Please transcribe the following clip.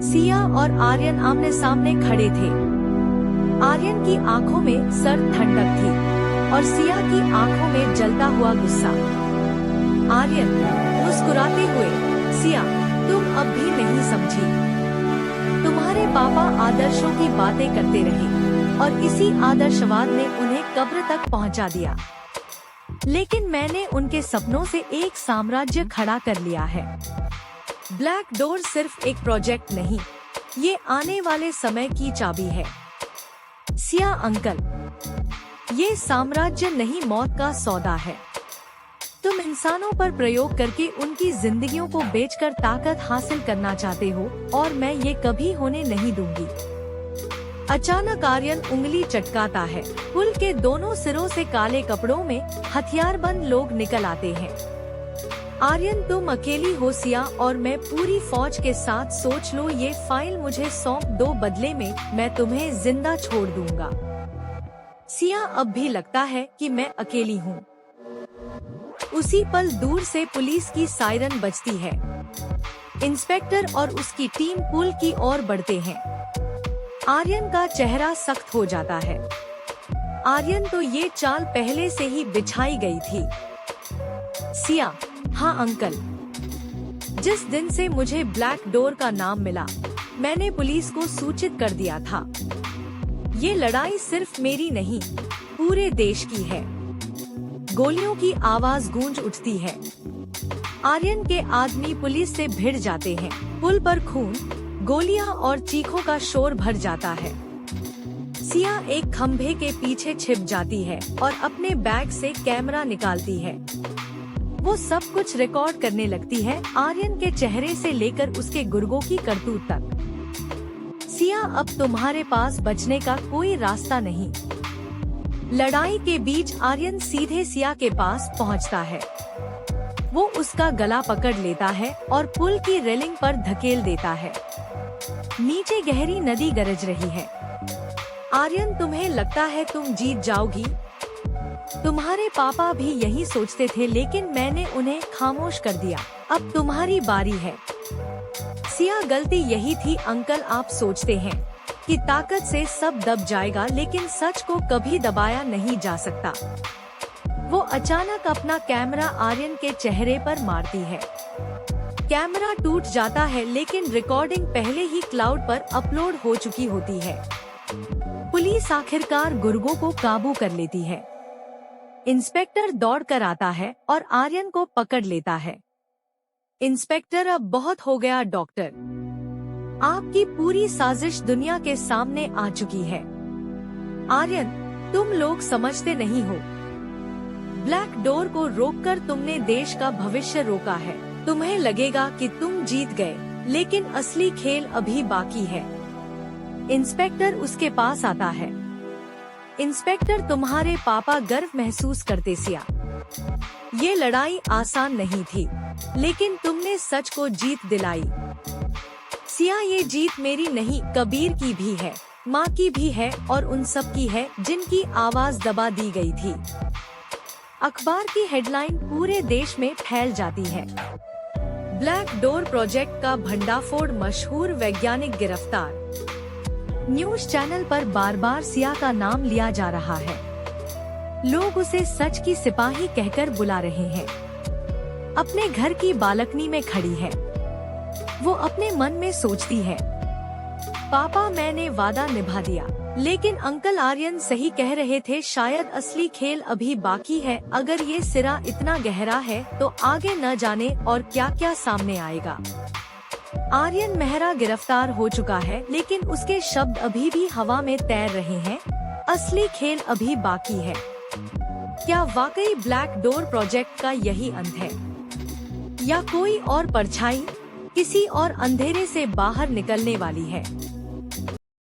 सिया और आर्यन आमने सामने खड़े थे। आर्यन की आंखों में सर्द ठंडक थी और सिया की आंखों में जलता हुआ गुस्सा। आर्यन मुस्कुराते हुए, सिया तुम अब भी नहीं समझी। तुम्हारे पापा आदर्शों की बातें करते रहे और इसी आदर्शवाद ने उन्हें कब्र तक पहुंचा दिया। लेकिन मैंने उनके सपनों से एक साम्राज्य खड़ा कर लिया है। ब्लैक डोर सिर्फ एक प्रोजेक्ट नहीं, ये आने वाले समय की चाबी है। सिया अंकल, ये साम्राज्य नहीं, मौत का सौदा है। तुम इंसानों पर प्रयोग करके उनकी जिंदगियों को बेचकर ताकत हासिल करना चाहते हो और मैं ये कभी होने नहीं दूंगी। अचानक आर्यन उंगली चटकाता है। पुल के दोनों सिरों से काले कपड़ों में हथियारबंद लोग निकल आते हैं। आर्यन तुम अकेली हो सिया और मैं पूरी फौज के साथ। सोच लो, ये फाइल मुझे सौंप दो, बदले में मैं तुम्हें जिंदा छोड़ दूंगा। सिया अब भी लगता है कि मैं अकेली हूँ। उसी पल दूर से पुलिस की सायरन बजती है। इंस्पेक्टर और उसकी टीम पुल की ओर बढ़ते हैं। आर्यन का चेहरा सख्त हो जाता है। आर्यन तो ये चाल पहले से ही बिछाई गई थी। सिया, हाँ अंकल, जिस दिन से मुझे ब्लैक डोर का नाम मिला, मैंने पुलिस को सूचित कर दिया था। ये लड़ाई सिर्फ मेरी नहीं, पूरे देश की है। गोलियों की आवाज गूंज उठती है। आर्यन के आदमी पुलिस से भिड़ जाते हैं। पुल पर खून, गोलियां और चीखों का शोर भर जाता है। सिया एक खंभे के पीछे छिप जाती है और अपने बैग से कैमरा निकालती है। वो सब कुछ रिकॉर्ड करने लगती है, आर्यन के चेहरे से लेकर उसके गुर्गों की करतूत तक। सिया, अब तुम्हारे पास बचने का कोई रास्ता नहीं। लड़ाई के बीच आर्यन सीधे सिया के पास पहुंचता है। वो उसका गला पकड़ लेता है और पुल की रेलिंग पर धकेल देता है। नीचे गहरी नदी गरज रही है। आर्यन, तुम्हें लगता है तुम जीत जाओगी? तुम्हारे पापा भी यही सोचते थे, लेकिन मैंने उन्हें खामोश कर दिया। अब तुम्हारी बारी है। सिया, गलती यही थी अंकल। आप सोचते हैं कि ताकत से सब दब जाएगा, लेकिन सच को कभी दबाया नहीं जा सकता। वो अचानक अपना कैमरा आर्यन के चेहरे पर मारती है। कैमरा टूट जाता है, लेकिन रिकॉर्डिंग पहले ही क्लाउड पर अपलोड हो चुकी होती है। पुलिस आखिरकार गुर्गों को काबू कर लेती है। इंस्पेक्टर दौड़कर आता है और आर्यन को पकड़ लेता है। इंस्पेक्टर, अब बहुत हो गया डॉक्टर। आपकी पूरी साजिश दुनिया के सामने आ चुकी है। आर्यन, तुम लोग समझते नहीं हो। ब्लैक डोर को रोककर तुमने देश का भविष्य रोका है। तुम्हें लगेगा कि तुम जीत गए, लेकिन असली खेल अभी बाकी है। इंस्पेक्टर उसके पास आता है। इंस्पेक्टर, तुम्हारे पापा गर्व महसूस करते सिया। ये लड़ाई आसान नहीं थी, लेकिन तुमने सच को जीत दिलाई। सिया, ये जीत मेरी नहीं, कबीर की भी है, माँ की भी है और उन सब की है जिनकी आवाज दबा दी गई थी। अखबार की हेडलाइन पूरे देश में फैल जाती है। ब्लैक डोर प्रोजेक्ट का भंडाफोड़, मशहूर वैज्ञानिक गिरफ्तार। न्यूज चैनल पर बार बार सिया का नाम लिया जा रहा है। लोग उसे सच की सिपाही कहकर बुला रहे हैं। अपने घर की बालकनी में खड़ी है। वो अपने मन में सोचती है, पापा, मैंने वादा निभा दिया। लेकिन अंकल आर्यन सही कह रहे थे, शायद असली खेल अभी बाकी है। अगर ये सिरा इतना गहरा है तो आगे न जाने और क्या क्या सामने आएगा। आर्यन मेहरा गिरफ्तार हो चुका है, लेकिन उसके शब्द अभी भी हवा में तैर रहे हैं। असली खेल अभी बाकी है। क्या वाकई ब्लैक डोर प्रोजेक्ट का यही अंत है, या कोई और परछाई किसी और अंधेरे से बाहर निकलने वाली है?